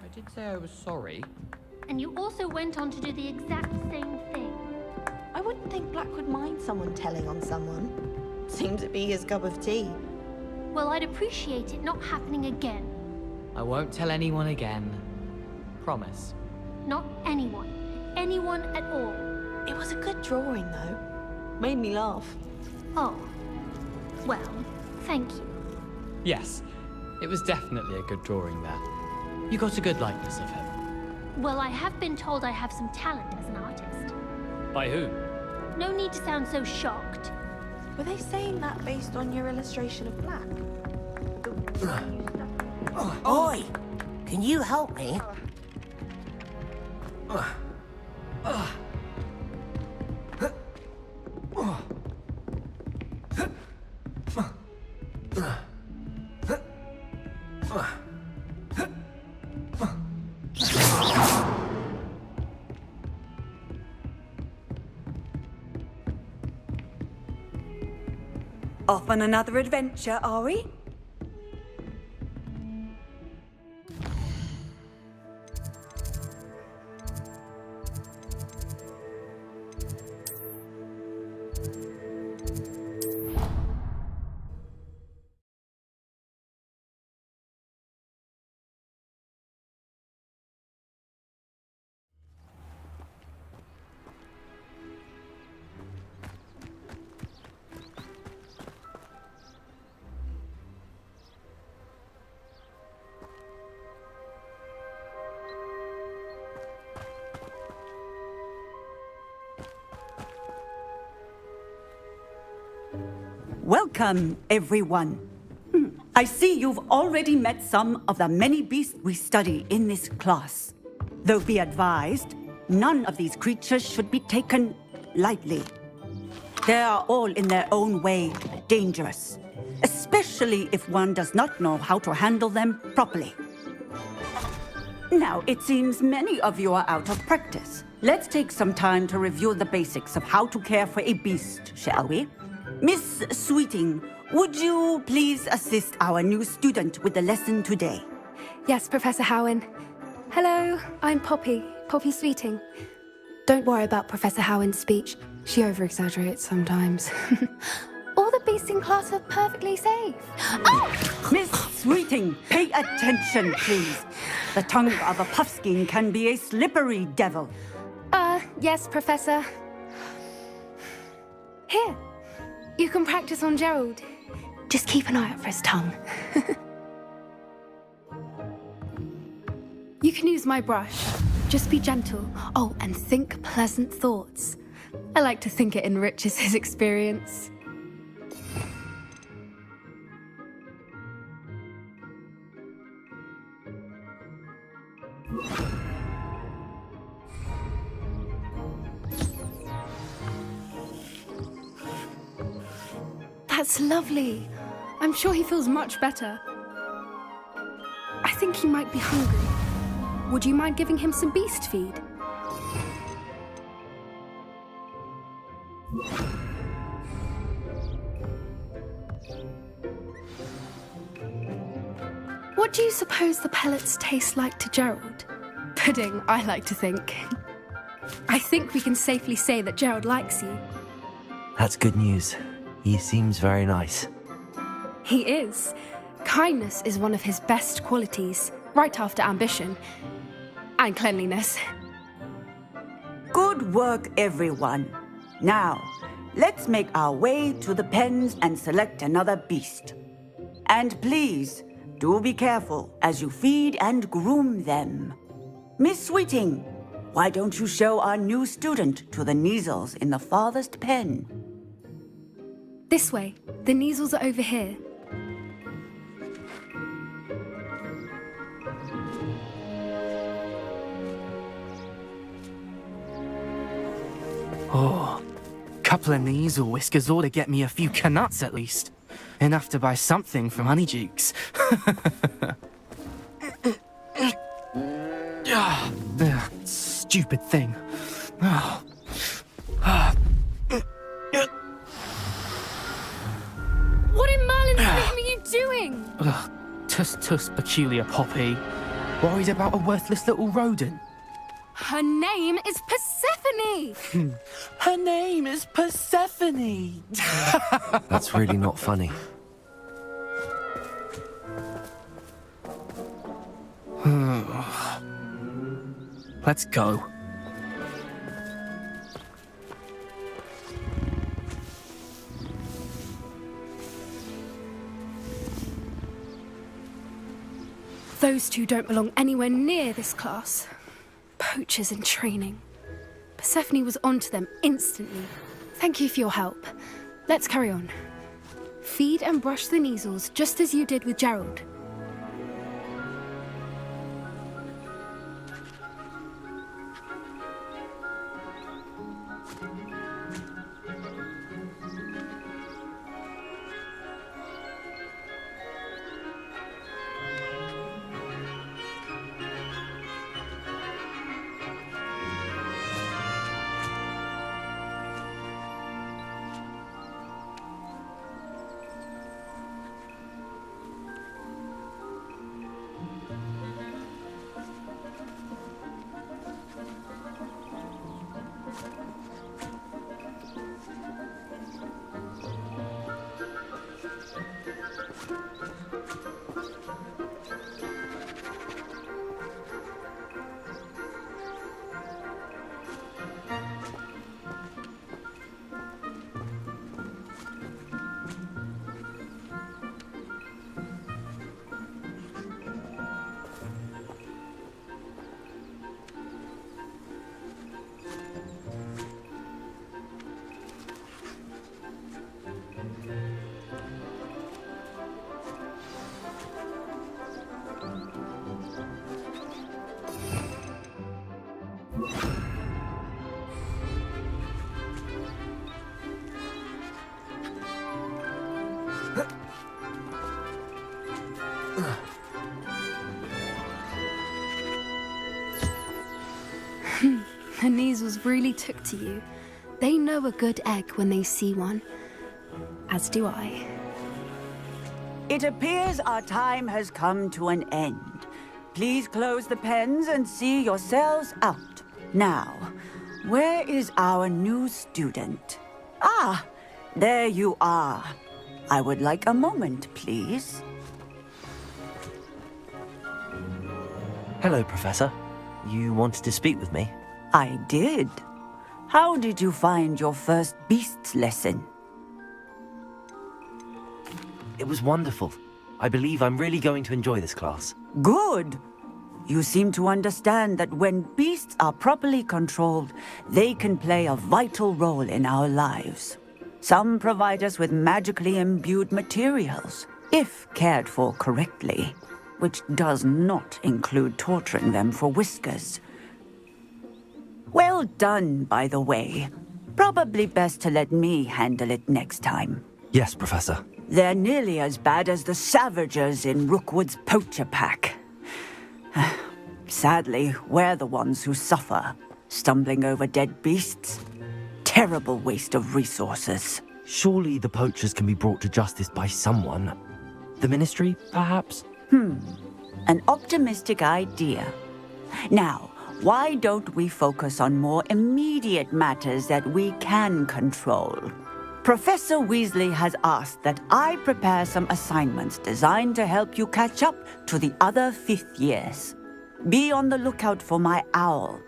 I did say I was sorry. And you also went on to do the exact same thing. I wouldn't think Black would mind someone telling on someone. Seems to be his cup of tea. Well, I'd appreciate it not happening again. I won't tell anyone again. Promise. Not anyone. Anyone at all. It was a good drawing, though. Made me laugh. Oh. Well, thank you. Yes, it was definitely a good drawing there. You got a good likeness of him. Well, I have been told I have some talent as an artist. By who? No need to sound so shocked. Were they saying that based on your illustration of Black? Oi! Can you help me? Off on another adventure, are we? Welcome, everyone. I see you've already met some of the many beasts we study in this class. Though be advised, none of these creatures should be taken lightly. They are all in their own way dangerous, especially if one does not know how to handle them properly. Now, it seems many of you are out of practice. Let's take some time to review the basics of how to care for a beast, shall we? Miss Sweeting, would you please assist our new student with the lesson today? Yes, Professor Howen. Hello, I'm Poppy Sweeting. Don't worry about Professor Howen's speech. She over-exaggerates sometimes. All the beasts in class are perfectly safe. Oh! Miss Sweeting, pay attention, please. The tongue of a puffskein can be a slippery devil. Yes, Professor. Here, you can practice on Gerald. Just keep an eye out for his tongue. You can use my brush. Just be gentle. Oh, and think pleasant thoughts. I like to think it enriches his experience. That's lovely. I'm sure he feels much better. I think he might be hungry. Would you mind giving him some beast feed? What do you suppose the pellets taste like to Gerald? Pudding, I like to think. I think we can safely say that Gerald likes you. That's good news. He seems very nice. He is. Kindness is one of his best qualities, right after ambition. And cleanliness. Good work, everyone. Now, let's make our way to the pens and select another beast. And please, do be careful as you feed and groom them. Miss Sweeting, why don't you show our new student to the Kneazles in the farthest pen? This way. The Kneazles are over here. Oh, couple of Neasel whiskers ought to get me a few canuts at least. Enough to buy something from Honeydukes. Stupid thing. What in Merlin's name are you doing? Tuss, peculiar Poppy. Worried about a worthless little rodent? Her name is Persephone! Her name is Persephone! That's really not funny. Let's go. Those two don't belong anywhere near this class. Poachers in training. Persephone was onto them instantly. Thank you for your help. Let's carry on. Feed and brush the Neasels just as you did with Gerald. The Neasels really took to you. They know a good egg when they see one. As do I. It appears our time has come to an end. Please close the pens and see yourselves out. Now, where is our new student? Ah, there you are. I would like a moment, please. Hello, Professor. You wanted to speak with me? I did. How did you find your first beasts lesson? It was wonderful. I believe I'm really going to enjoy this class. Good. You seem to understand that when beasts are properly controlled, they can play a vital role in our lives. Some provide us with magically imbued materials, if cared for correctly, which does not include torturing them for whiskers. Well done, by the way. Probably best to let me handle it next time. Yes, Professor. They're nearly as bad as the Savagers in Rookwood's poacher pack. Sadly, we're the ones who suffer, stumbling over dead beasts. Terrible waste of resources. Surely the poachers can be brought to justice by someone. The Ministry, perhaps? An optimistic idea. Now, why don't we focus on more immediate matters that we can control? Professor Weasley has asked that I prepare some assignments designed to help you catch up to the other 5th years. Be on the lookout for my owl.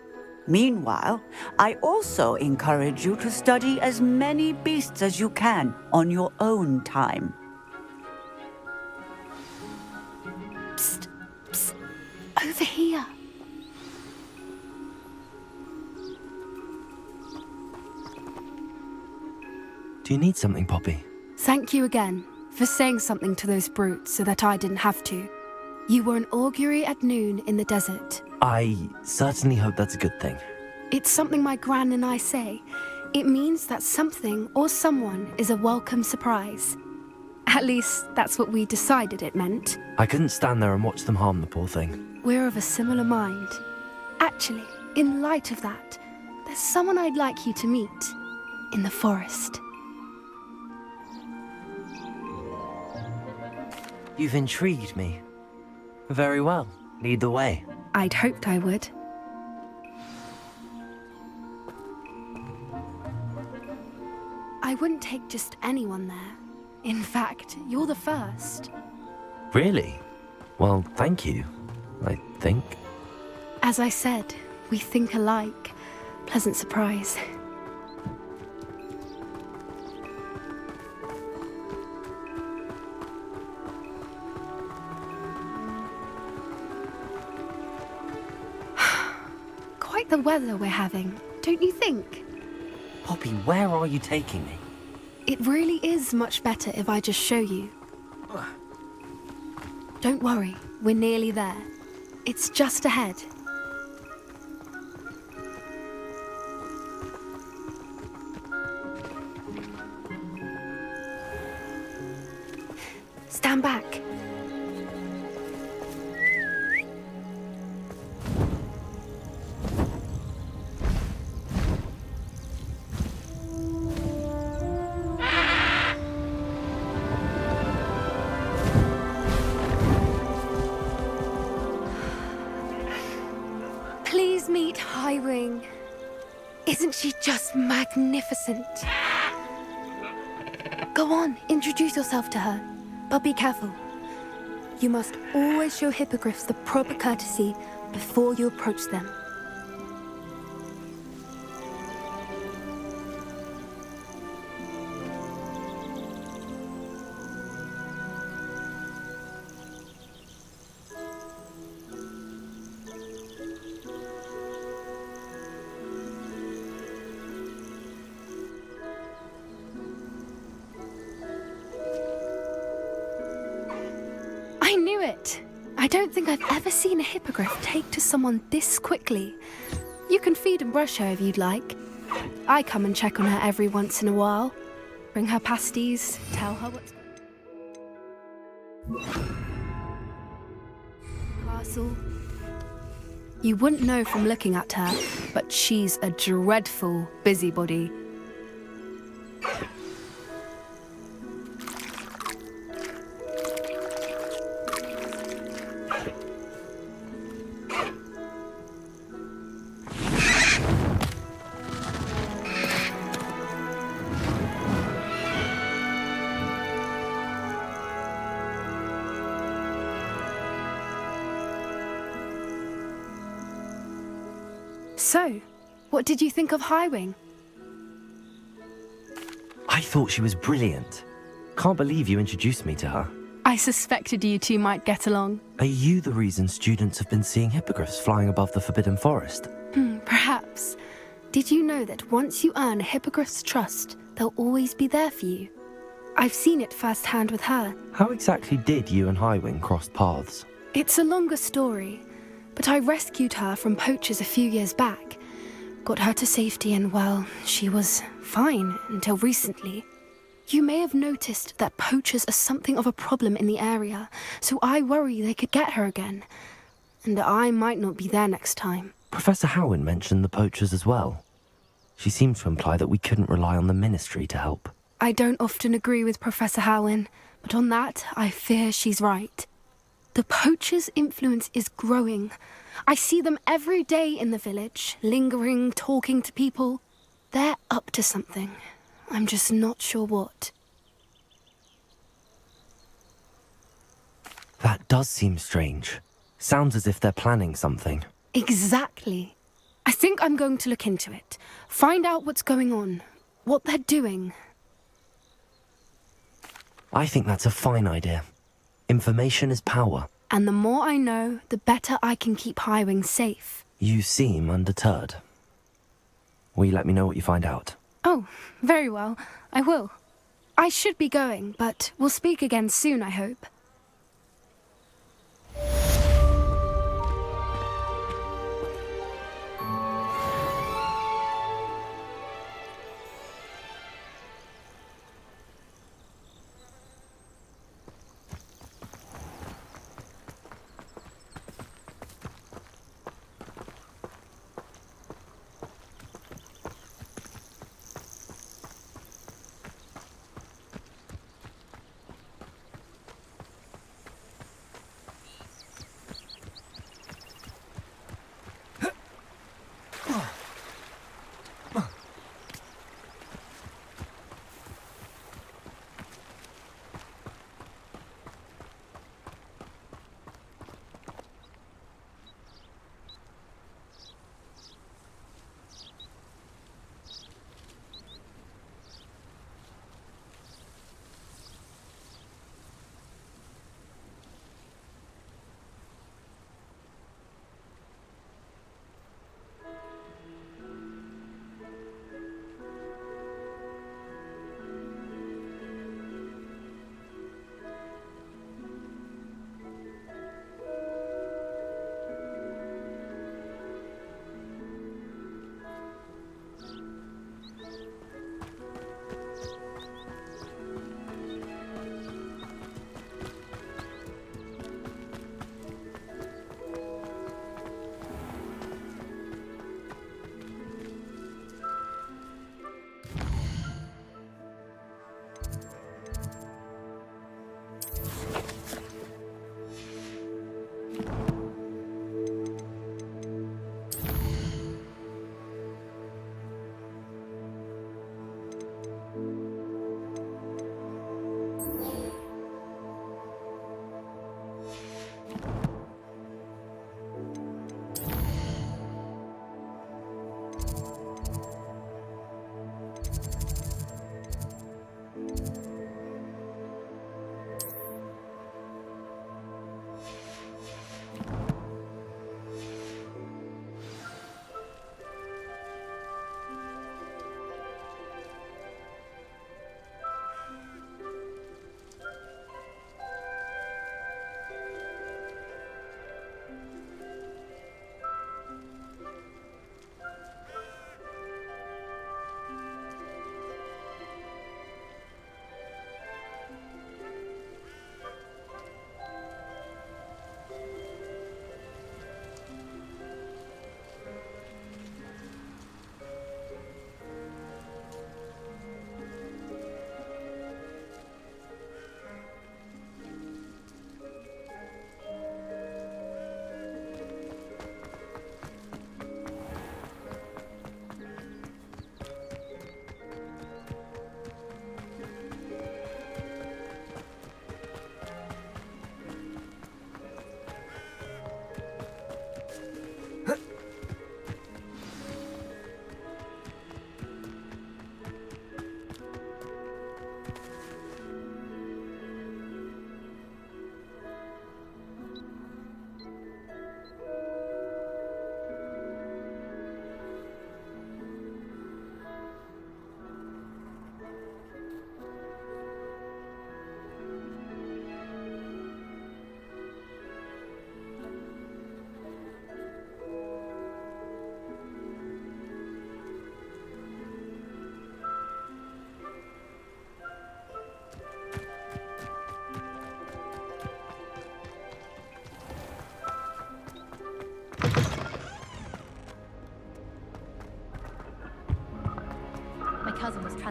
Meanwhile, I also encourage you to study as many beasts as you can on your own time. Psst, psst, over here. Do you need something, Poppy? Thank you again for saying something to those brutes so that I didn't have to. You were an augury at noon in the desert. I certainly hope that's a good thing. It's something my gran and I say. It means that something or someone is a welcome surprise. At least, that's what we decided it meant. I couldn't stand there and watch them harm the poor thing. We're of a similar mind. Actually, in light of that, there's someone I'd like you to meet. In the forest. You've intrigued me. Very well. Lead the way. I'd hoped I would. I wouldn't take just anyone there. In fact, you're the first. Really? Well, thank you, I think. As I said, we think alike. Pleasant surprise. Quite the weather we're having, don't you think? Poppy, where are you taking me? It really is much better if I just show you. Don't worry, we're nearly there. It's just ahead. Stand back. Please meet Highwing. Isn't she just magnificent? Go on, introduce yourself to her. But be careful. You must always show hippogriffs the proper courtesy before you approach them. I knew it! I don't think I've ever seen a hippogriff take to someone this quickly. You can feed and brush her if you'd like. I come and check on her every once in a while. Bring her pasties, tell her what's... Castle. You wouldn't know from looking at her, but she's a dreadful busybody. So, what did you think of Highwing? I thought she was brilliant. Can't believe you introduced me to her. I suspected you two might get along. Are you the reason students have been seeing hippogriffs flying above the Forbidden Forest? Perhaps. Did you know that once you earn a hippogriff's trust, they'll always be there for you? I've seen it firsthand with her. How exactly did you and Highwing cross paths? It's a longer story, but I rescued her from poachers a few years back. Got her to safety and, well, she was fine until recently. You may have noticed that poachers are something of a problem in the area, so I worry they could get her again. And I might not be there next time. Professor Howin mentioned the poachers as well. She seemed to imply that we couldn't rely on the Ministry to help. I don't often agree with Professor Howin, but on that, I fear she's right. The poachers' influence is growing. I see them every day in the village, lingering, talking to people. They're up to something. I'm just not sure what. That does seem strange. Sounds as if they're planning something. Exactly. I think I'm going to look into it. Find out what's going on, what they're doing. I think that's a fine idea. Information is power. And the more I know, the better I can keep Highwing safe. You seem undeterred. Will you let me know what you find out? Oh, very well. I will. I should be going, but we'll speak again soon, I hope.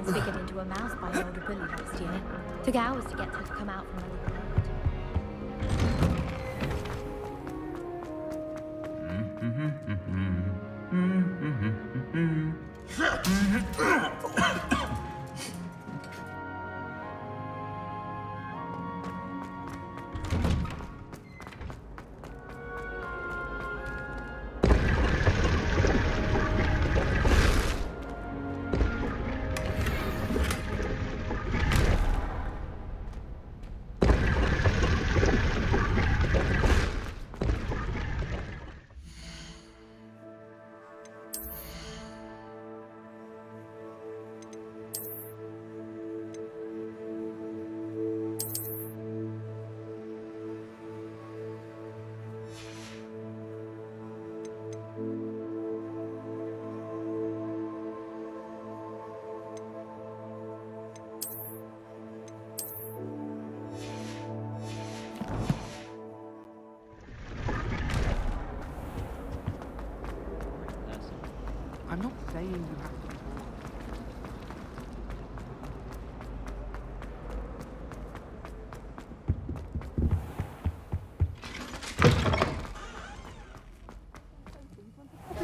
once figured into a mouse by an older bully last year. Took hours to get her to come out from under the bed. I'm not saying you have to.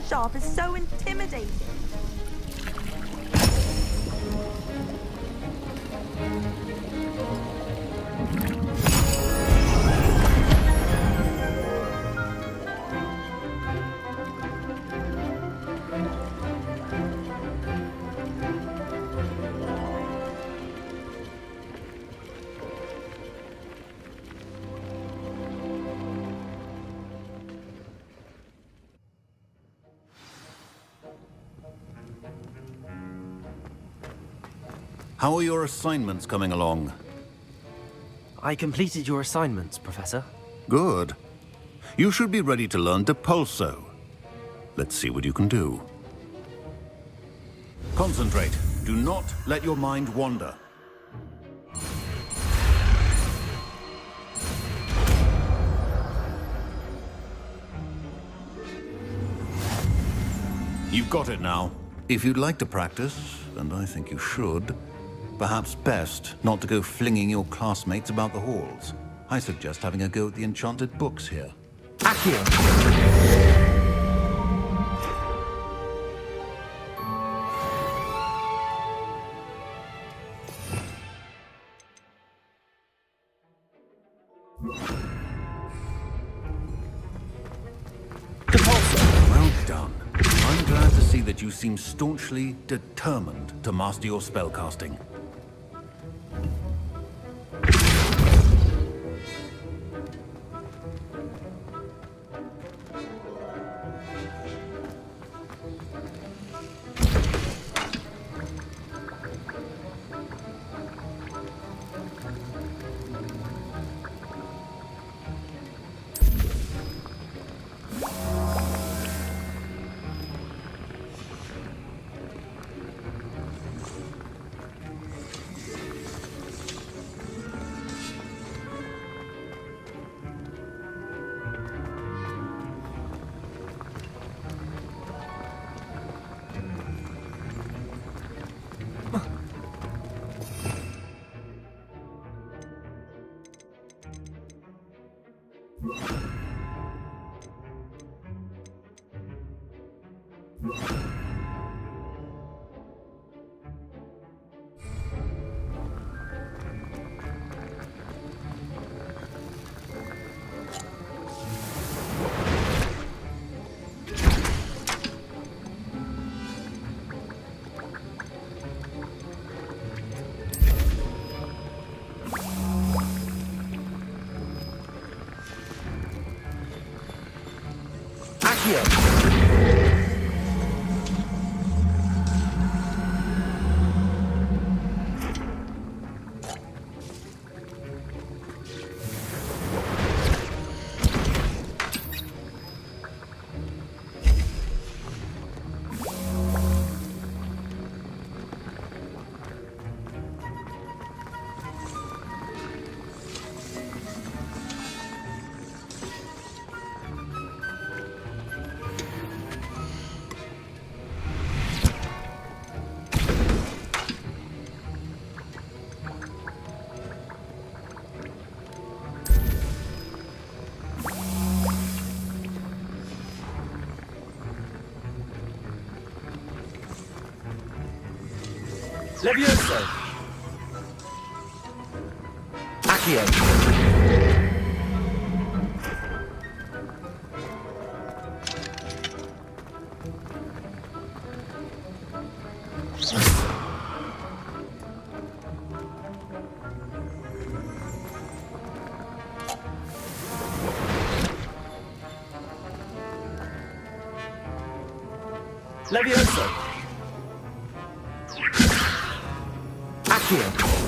Sharpe is so intimidating. How are your assignments coming along? I completed your assignments, Professor. Good. You should be ready to learn Depulso. Let's see what you can do. Concentrate. Do not let your mind wander. You've got it now. If you'd like to practice, and I think you should, perhaps best not to go flinging your classmates about the halls. I suggest having a go at the enchanted books here. Accio! Well done. I'm glad to see that you seem staunchly determined to master your spellcasting. Levioso! Accio! Levioso! Accio!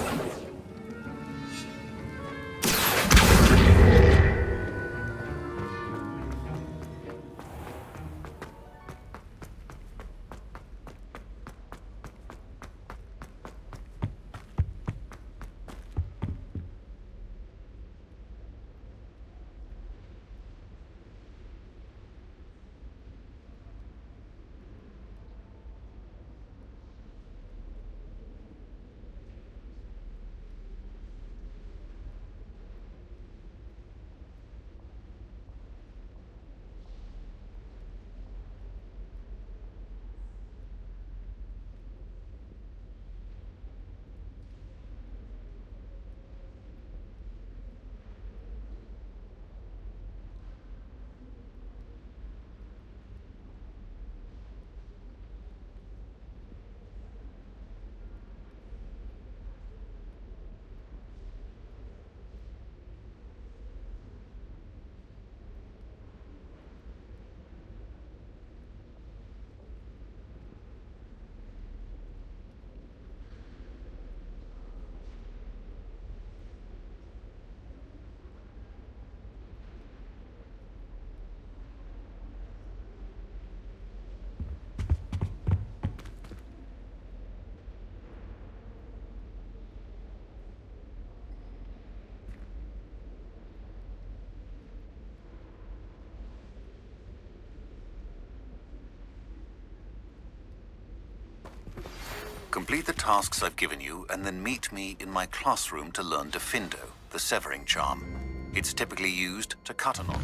Complete the tasks I've given you, and then meet me in my classroom to learn Defendo, the severing charm. It's typically used to cut a knot.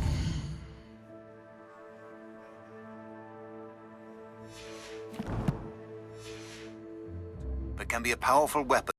But can be a powerful weapon.